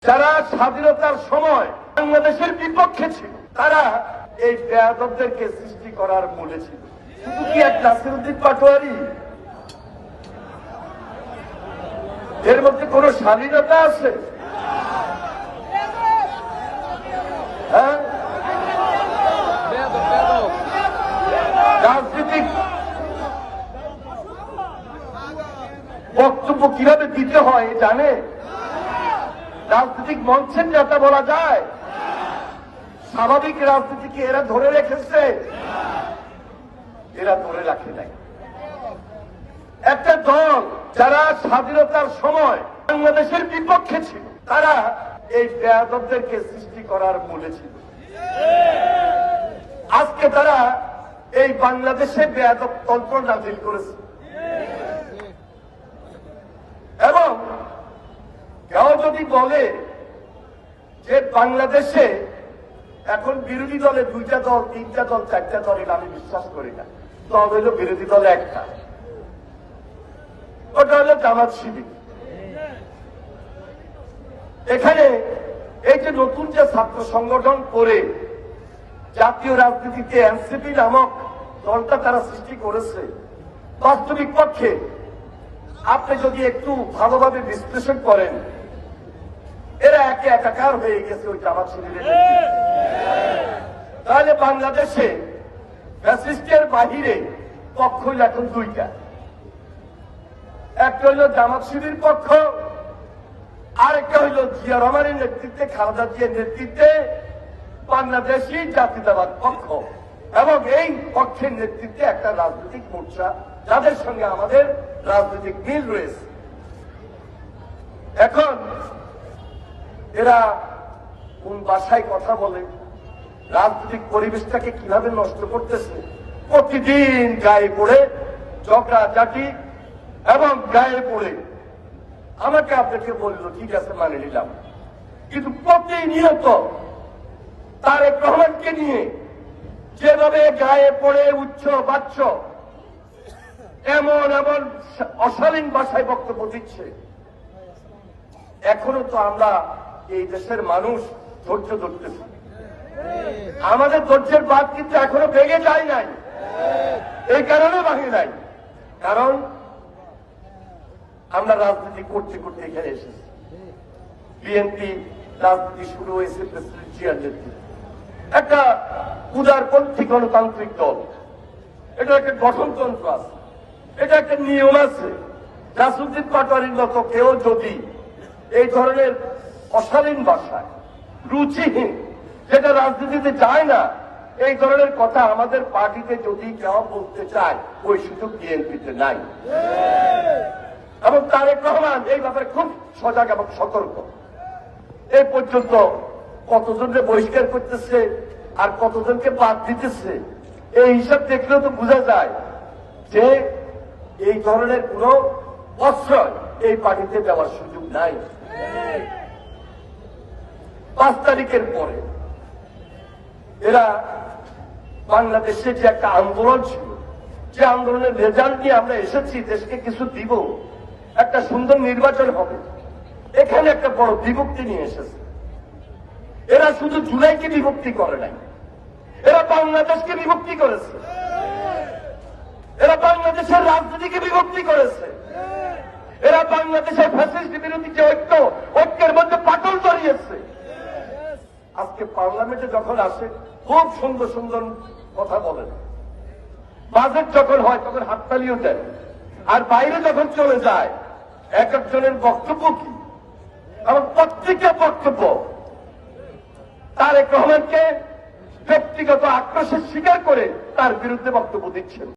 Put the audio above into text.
যারা স্বাধীনতার সময় বাংলাদেশের বিপক্ষে ছিল, তারা এই বেয়াদবদেরকে সৃষ্টি করার মূলে ছিল। শুধু কি এক নাসিরউদ্দিন পাটোয়ারি, এর মধ্যে কোন স্বাধীনতা আছে? হ্যাঁ, রাজনৈতিক বক্তব্য কিভাবে দিতে হয় জানে? রাজনৈতিক মঞ্চের নেতা বলা যায়? স্বাভাবিক রাজনীতিকে এরা ধরে রেখেছে? এরা ধরে রাখে নাই। একটা দল যারা স্বাধীনতার সময় বাংলাদেশের বিপক্ষে ছিল, তারা এই বেয়াদবদেরকে সৃষ্টি করার মূলে ছিল। আজকে তারা এই বাংলাদেশে বেয়াদব তন্ত্র নাজিল করেছে এবং কেউ যদি বলে যে বাংলাদেশে এখন বিরোধী দলে 2টা দল, 3টা দল, 4টা দল, আমি বিশ্বাস করি না। দল হইল বিরোধী দলে একটা, ওটা হলো জামাত শিবির। এখানে এই যে নতুন যে ছাত্র সংগঠন করে জাতীয় রাজনীতিতে এনসিপি নামক দলটা তারা সৃষ্টি করেছে, বাস্তবিক পক্ষে আপনি যদি একটু ভালোভাবে বিশ্লেষণ করেন, এরা একে একাকার হয়ে গেছে ওই জামাত শিবিরের। তাহলে বাংলাদেশে ফ্যাসিস্টের বাহিরে পক্ষ হইল এখন 2টা। একটা হইল জামাত শিবির পক্ষ, আরেকটা হইল জিয়া রহমানের নেতৃত্বে, খালেদা জিয়ার নেতৃত্বে বাংলাদেশি জাতীয়তাবাদ পক্ষ। এবং এই পক্ষের নেতৃত্বে একটা রাজনৈতিক মোর্চা, যাদের সঙ্গে আমাদের রাজনৈতিক মিল রয়েছে। এখন এরা কোন ভাষায় কথা বলে, রাজনৈতিক পরিবেশটাকে কিভাবে নষ্ট করতেছে, প্রতিদিন গায়ে পড়ে ঝগড়াঝাটি এবং গায়ে পড়ে আমাকে আপনাকে বলল, ঠিক আছে মানে নিলাম, কিন্তু প্রতিনিয়ত তারেক রহমানকে নিয়ে যেভাবে গায়ে পড়ে উচ্চ বাচ্চ এমন এমন অশালীন ভাষায় বক্তব্য দিচ্ছে, এখনো তো আমরা এই দেশের মানুষ ধৈর্য ধরতেছি। আমাদের ধৈর্যের বাদ কিন্তু এখনো ভেঙে যায় নাই। এই কারণে ভাঙে নাই, কারণ আমরা রাজনীতি করতে করতে এখানে এসেছি। বিএনপি রাজনীতি শুরু হয়েছে প্রেসিডেন্ট জিয়ার নেতৃত্বে, একটা উদারপন্থী গণতান্ত্রিক দল। এটা একটা গঠনতন্ত্র আছে, এটা একটা নিয়ম আছে। নাসিরউদ্দিন পাটোয়ারির মতো কেউ যদি এই ধরনের অশালীন ভাষায়, রুচিহীন, যেটা রাজনীতিতে যায় না, এই ধরনের কথা আমাদের পার্টিতে যদি কেউ বলতে চায়, ওই সুযোগ বিএনপিতে নাই। এবং তারেক রহমান এই ব্যাপারে খুব সজাগ এবং সতর্ক। এই পর্যন্ত কতজনকে বহিষ্কার করতেছে আর কতজনকে বাদ দিতেছে, এই হিসাব দেখলেও তো বোঝা যায় যে এই ধরনের কোন প্রশ্রয় এই পার্টিতে দেওয়ার সুযোগ নাই। 5 তারিখের পরে এরা বাংলাদেশে যে একটা আন্দোলন ছিল, যে আন্দোলনের রেজাল্ট নিয়ে আমরা এসেছি, দেশকে কিছু দিব, একটা সুন্দর নির্বাচন হবে, এখানে একটা বড় বিভক্তি নিয়ে এসেছে। এরা শুধু জুলাইকে বিভক্তি করে নাই, এরা বাংলাদেশকে বিভক্তি করেছে, এরা বাংলাদেশের রাজনীতিকে বিভক্তি করেছে, এরা বাংলাদেশের ফ্যাসিস্ট বিরোধী যে ঐক্যের মধ্যে পাটল জড়িয়েছে। আজকে পার্লামেন্টে যখন আসে খুব সুন্দর সুন্দর কথা বলেন, বাজেট যখন হয় তখন হাততালিও দেয়, আর বাইরে যখন চলে যায় এক একজনের বক্তব্য কি, এবং প্রত্যেকটা বক্তব্য তারেক রহমানকে ব্যক্তিগত আক্রোশের শিকার করে তার বিরুদ্ধে বক্তব্য দিচ্ছেন।